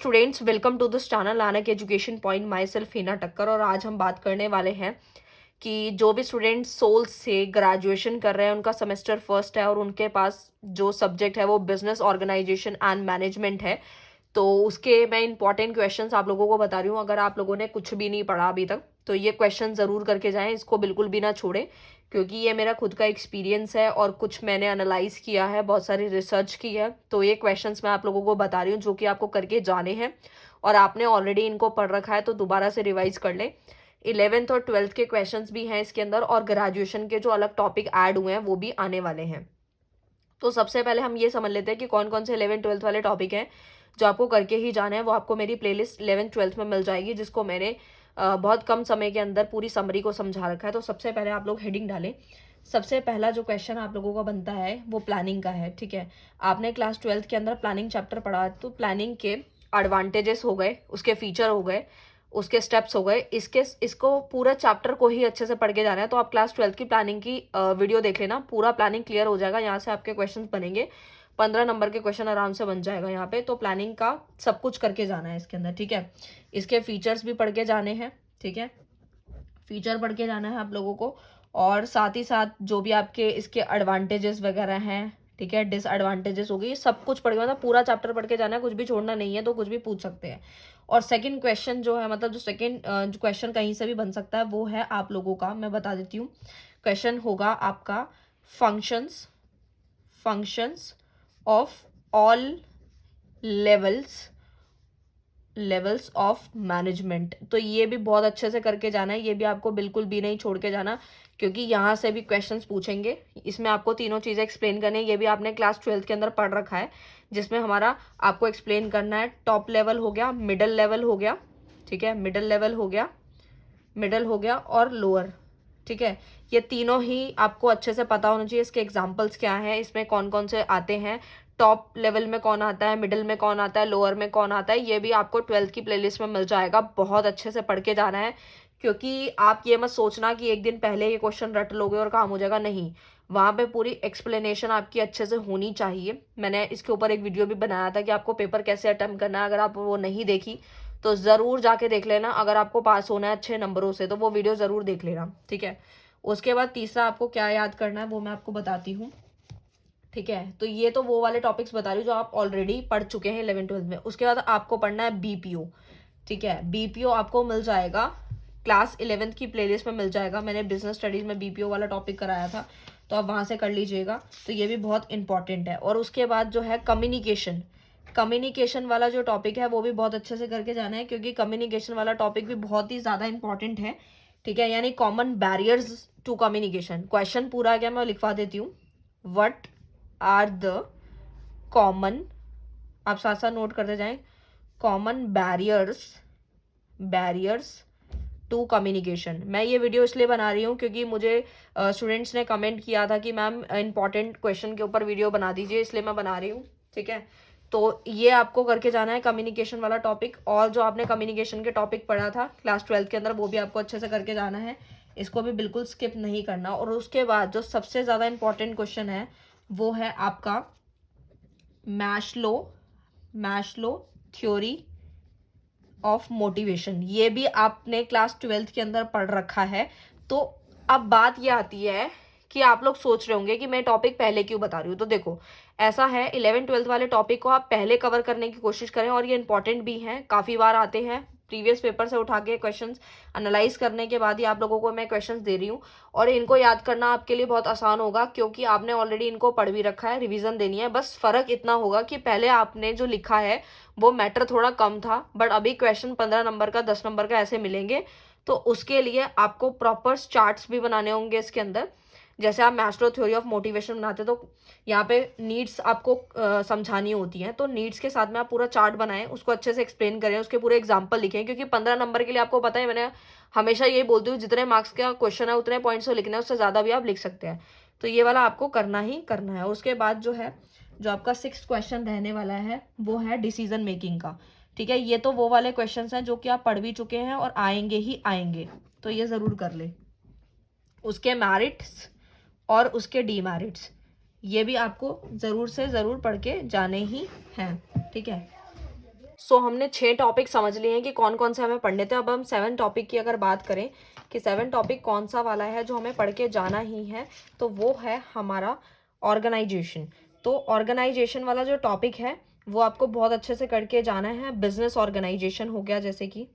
Students, welcome to this channel आनक education point. Myself Hina Takkar. और आज हम बात करने वाले हैं कि जो भी स्टूडेंट्स सोल्स से ग्रेजुएशन कर रहे हैं, उनका सेमेस्टर फर्स्ट है और उनके पास जो सब्जेक्ट है वो बिजनेस ऑर्गेनाइजेशन एंड मैनेजमेंट है। तो उसके मैं इंपॉर्टेंट क्वेश्चंस आप लोगों को बता रही हूँ। अगर आप लोगों ने कुछ भी नहीं पढ़ा अभी तक तो ये क्वेश्चन ज़रूर करके जाएं, इसको बिल्कुल भी ना छोड़ें, क्योंकि ये मेरा खुद का एक्सपीरियंस है और कुछ मैंने एनालाइज किया है, बहुत सारी रिसर्च की है। तो ये क्वेश्चंस मैं आप लोगों को बता रही हूँ जो कि आपको करके जाने हैं और आपने ऑलरेडी इनको पढ़ रखा है तो दोबारा से रिवाइज कर लें। 11th और 12th के क्वेश्चंस भी हैं इसके अंदर और ग्रेजुएशन के जो अलग टॉपिक ऐड हुए हैं वो भी आने वाले हैं। तो सबसे पहले हम ये समझ लेते हैं कि कौन कौन से 11th-12th वाले टॉपिक हैं जो आपको करके ही जाना है। वो आपको मेरी प्लेलिस्ट 11th-12th में मिल जाएगी, जिसको मैंने बहुत कम समय के अंदर पूरी समरी को समझा रखा है। तो सबसे पहले आप लोग हेडिंग डालें। सबसे पहला जो क्वेश्चन आप लोगों का बनता है वो प्लानिंग का है। ठीक है, आपने क्लास 12th के अंदर प्लानिंग चैप्टर पढ़ा, तो प्लानिंग के एडवांटेजेस हो गए, उसके फीचर हो गए, उसके स्टेप्स हो गए, इसको पूरा चैप्टर को ही अच्छे से पढ़ के जाना है। तो आप क्लास 12th की प्लानिंग की वीडियो देख लेना, पूरा प्लानिंग क्लियर हो जाएगा। यहाँ से आपके क्वेश्चन बनेंगे, 15 नंबर के क्वेश्चन आराम से बन जाएगा यहाँ पे। तो प्लानिंग का सब कुछ करके जाना है इसके अंदर। ठीक है, इसके फीचर्स भी पढ़ के जाने हैं। ठीक है, फीचर पढ़ के जाना है आप लोगों को, और साथ ही साथ जो भी आपके इसके एडवांटेजेस वगैरह हैं, ठीक है, डिसएडवांटेजेस हो गई, सब कुछ पढ़ के, मतलब पूरा चैप्टर पढ़ के जाना है, कुछ भी छोड़ना नहीं है। तो कुछ भी पूछ सकते हैं। और सेकंड क्वेश्चन जो है, मतलब जो सेकंड क्वेश्चन कहीं से भी बन सकता है, वो है आप लोगों का, मैं बता देती हूँ। क्वेश्चन होगा आपका functions functions of all levels of management. तो ये भी बहुत अच्छे से करके जाना है, ये भी आपको बिल्कुल भी नहीं छोड़ के जाना, क्योंकि यहाँ से भी क्वेश्चंस पूछेंगे। इसमें आपको तीनों चीज़ें एक्सप्लेन करनी है। ये भी आपने क्लास 12th के अंदर पढ़ रखा है, जिसमें हमारा आपको एक्सप्लेन करना है। टॉप लेवल हो गया, मिडल लेवल हो गया, ठीक है, मिडल लेवल हो गया, मिडल हो गया और लोअर। ठीक है, ये तीनों ही आपको अच्छे से पता होना चाहिए। इसके एग्जाम्पल्स क्या हैं, इसमें कौन कौन से आते हैं, टॉप लेवल में कौन आता है, मिडिल में कौन आता है, लोअर में कौन आता है, ये भी आपको 12th की प्लेलिस्ट में मिल जाएगा। बहुत अच्छे से पढ़ के जाना है, क्योंकि आप ये मत सोचना कि एक दिन पहले ये क्वेश्चन रट लोगे और काम हो जाएगा। नहीं, वहाँ पे पूरी एक्सप्लेनेशन आपकी अच्छे से होनी चाहिए। मैंने इसके ऊपर एक वीडियो भी बनाया था कि आपको पेपर कैसे अटेम्प्ट करना है। अगर आप वो नहीं देखी तो ज़रूर जाके देख लेना। अगर आपको पास होना है अच्छे नंबरों से तो वो वीडियो ज़रूर देख लेना। ठीक है, उसके बाद तीसरा आपको क्या याद करना है वो मैं आपको बताती हूँ। ठीक है, तो ये तो वो वाले टॉपिक्स बता रही हूँ जो आप ऑलरेडी पढ़ चुके हैं 11th-12th में। उसके बाद आपको पढ़ना है बीपीओ। ठीक है, बीपीओ आपको मिल जाएगा क्लास 11th की प्लेलिस्ट में मिल जाएगा। मैंने बिजनेस स्टडीज़ में बीपीओ वाला टॉपिक कराया था, तो आप वहाँ से कर लीजिएगा। तो ये भी बहुत इंपॉर्टेंट है। और उसके बाद जो है कम्युनिकेशन वाला जो टॉपिक है वो भी बहुत अच्छे से करके जाना है, क्योंकि कम्युनिकेशन वाला टॉपिक भी बहुत ही ज़्यादा इंपॉर्टेंट है। ठीक है, यानी common barriers to communication. Question पूरा आ गया, मैं लिखवा देती हूँ। व्हाट आर द कॉमन, आप साथ साथ नोट करते जाएं, कॉमन बैरियर्स टू कम्युनिकेशन। मैं ये वीडियो इसलिए बना रही हूँ क्योंकि मुझे स्टूडेंट्स ने कमेंट किया था कि मैम इंपॉर्टेंट क्वेश्चन के ऊपर वीडियो बना दीजिए, इसलिए मैं बना रही हूँ। ठीक है, तो ये आपको करके जाना है कम्युनिकेशन वाला टॉपिक। और जो आपने कम्युनिकेशन के टॉपिक पढ़ा था क्लास 12th के अंदर वो भी आपको अच्छे से करके जाना है, इसको भी बिल्कुल स्किप नहीं करना। और उसके बाद जो सबसे ज़्यादा इंपॉर्टेंट क्वेश्चन है वो है आपका मैस्लो थ्योरी ऑफ मोटिवेशन। ये भी आपने क्लास 12th के अंदर पढ़ रखा है। तो अब बात ये आती है कि आप लोग सोच रहे होंगे कि मैं टॉपिक पहले क्यों बता रही हूँ। तो देखो, ऐसा है, 11th-12th वाले टॉपिक को आप पहले कवर करने की कोशिश करें, और ये इंपॉर्टेंट भी हैं, काफ़ी बार आते हैं। प्रीवियस पेपर से उठा के क्वेश्चंस एनालाइज करने के बाद ही आप लोगों को मैं क्वेश्चंस दे रही हूँ, और इनको याद करना आपके लिए बहुत आसान होगा, क्योंकि आपने ऑलरेडी इनको पढ़ भी रखा है, रिवीजन देनी है। बस फ़र्क इतना होगा कि पहले आपने जो लिखा है वो मैटर थोड़ा कम था, बट अभी क्वेश्चन 15 नंबर का, 10 नंबर का ऐसे मिलेंगे। तो उसके लिए आपको प्रॉपर चार्ट्स भी बनाने होंगे इसके अंदर। जैसे आप मैस्लो थ्योरी ऑफ मोटिवेशन बनाते तो यहाँ पे नीड्स आपको समझानी होती हैं, तो नीड्स के साथ में आप पूरा चार्ट बनाएं, उसको अच्छे से एक्सप्लेन करें, उसके पूरे एग्जाम्पल लिखें। क्योंकि 15 नंबर के लिए आपको पता है, मैंने हमेशा यही बोलती हूँ, जितने मार्क्स का क्वेश्चन है उतने पॉइंट्स तो लिखना है, उससे ज़्यादा भी आप लिख सकते हैं। तो ये वाला आपको करना ही करना है। उसके बाद जो है, जो आपका 6th क्वेश्चन रहने वाला है वो है डिसीजन मेकिंग का। ठीक है, ये तो वो वाले क्वेश्चंस हैं जो कि आप पढ़ भी चुके हैं और आएंगे ही आएंगे, तो ये ज़रूर कर ले। उसके मैरिट्स और उसके डीमेरिट्स, ये भी आपको ज़रूर से ज़रूर पढ़ के जाने ही हैं। ठीक है, सो हमने 6 टॉपिक समझ लिए हैं कि कौन कौन से हमें पढ़ने थे। अब हम 7 टॉपिक की अगर बात करें कि 7 टॉपिक कौन सा वाला है जो हमें पढ़ के जाना ही है, तो वो है हमारा ऑर्गेनाइजेशन। तो ऑर्गेनाइजेशन वाला जो टॉपिक है वो आपको बहुत अच्छे से करके जाना है। बिजनेस ऑर्गेनाइजेशन हो गया, जैसे कि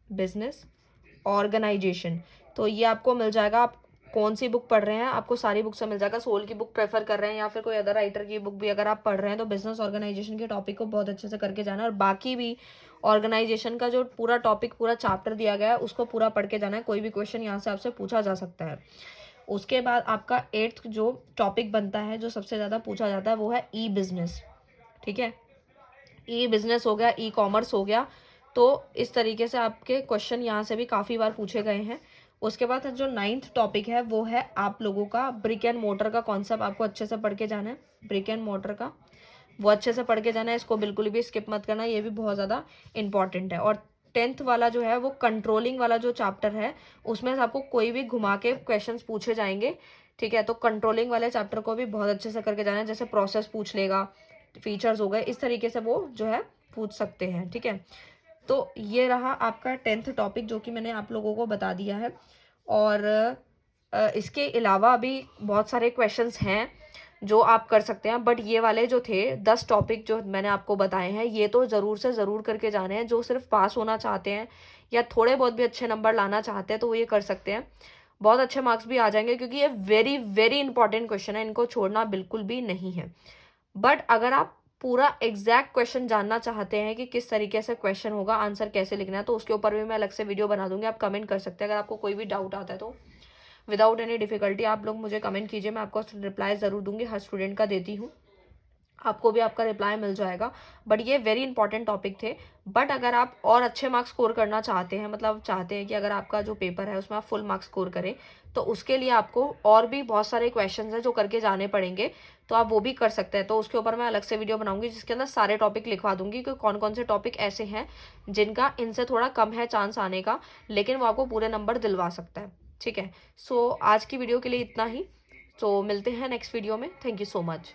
बिजनेस ऑर्गेनाइजेशन, तो ये आपको मिल जाएगा। आप कौन सी बुक पढ़ रहे हैं, आपको सारी बुक से मिल जाएगा। सोल की बुक प्रेफर कर रहे हैं या फिर कोई अदर राइटर की बुक भी अगर आप पढ़ रहे हैं, तो बिजनेस ऑर्गेनाइजेशन के टॉपिक को बहुत अच्छे से करके जाना है। और बाकी भी ऑर्गेनाइजेशन का जो पूरा टॉपिक, पूरा चैप्टर दिया गया है, उसको पूरा पढ़ के जाना है। कोई भी क्वेश्चन यहाँ से आपसे पूछा जा सकता है। उसके बाद आपका 8th जो टॉपिक बनता है, जो सबसे ज़्यादा पूछा जाता है, वो है ई बिजनेस। ठीक है, ई बिजनेस हो गया, ई कॉमर्स हो गया। तो इस तरीके से आपके क्वेश्चन यहाँ से भी काफ़ी बार पूछे गए हैं। उसके बाद जो 9th टॉपिक है वो है आप लोगों का ब्रिक एंड मोटर का कॉन्सेप्ट। आपको अच्छे से पढ़ के जाना है, ब्रिक एंड मोटर का वो अच्छे से पढ़ के जाना है। इसको बिल्कुल भी स्किप मत करना, ये भी बहुत ज़्यादा इंपॉर्टेंट है। और 10th वाला जो है वो कंट्रोलिंग वाला जो चैप्टर है, उसमें से आपको कोई भी घुमा के क्वेश्चन पूछे जाएंगे। ठीक है, तो कंट्रोलिंग वाले चैप्टर को भी बहुत अच्छे से करके जाना है। जैसे प्रोसेस पूछ लेगा, फीचर्स हो गए, इस तरीके से वो जो है पूछ सकते हैं। ठीक है, तो ये रहा आपका 10th टॉपिक जो कि मैंने आप लोगों को बता दिया है। और इसके अलावा भी बहुत सारे क्वेश्चंस हैं जो आप कर सकते हैं, बट ये वाले जो थे 10 टॉपिक जो मैंने आपको बताए हैं, ये तो ज़रूर से ज़रूर करके जाने हैं। जो सिर्फ पास होना चाहते हैं या थोड़े बहुत भी अच्छे नंबर लाना चाहते हैं, तो वो ये कर सकते हैं। बहुत अच्छे मार्क्स भी आ जाएंगे, क्योंकि ये वेरी वेरी इंपॉर्टेंट क्वेश्चन है, इनको छोड़ना बिल्कुल भी नहीं है। बट अगर आप पूरा एग्जैक्ट क्वेश्चन जानना चाहते हैं कि किस तरीके से क्वेश्चन होगा, आंसर कैसे लिखना है, तो उसके ऊपर भी मैं अलग से वीडियो बना दूंगी। आप कमेंट कर सकते हैं अगर आपको कोई भी डाउट आता है तो। विदाउट एनी डिफिकल्टी आप लोग मुझे कमेंट कीजिए, मैं आपको रिप्लाई ज़रूर दूंगी, हर स्टूडेंट का देती हूँ, आपको भी आपका रिप्लाई मिल जाएगा। बट ये वेरी इंपॉर्टेंट टॉपिक थे। बट अगर आप और अच्छे मार्क्स स्कोर करना चाहते हैं, मतलब चाहते हैं कि अगर आपका जो पेपर है उसमें आप फुल मार्क्स स्कोर करें, तो उसके लिए आपको और भी बहुत सारे क्वेश्चंस हैं जो करके जाने पड़ेंगे, तो आप वो भी कर सकते हैं। तो उसके ऊपर मैं अलग से वीडियो बनाऊंगी जिसके अंदर सारे टॉपिक लिखवा दूंगी कि कौन कौन से टॉपिक ऐसे हैं जिनका इनसे थोड़ा कम है चांस आने का, लेकिन वो आपको पूरे नंबर दिलवा सकता है। ठीक है, सो आज की वीडियो के लिए इतना ही। तो मिलते हैं नेक्स्ट वीडियो में। Thank you so much.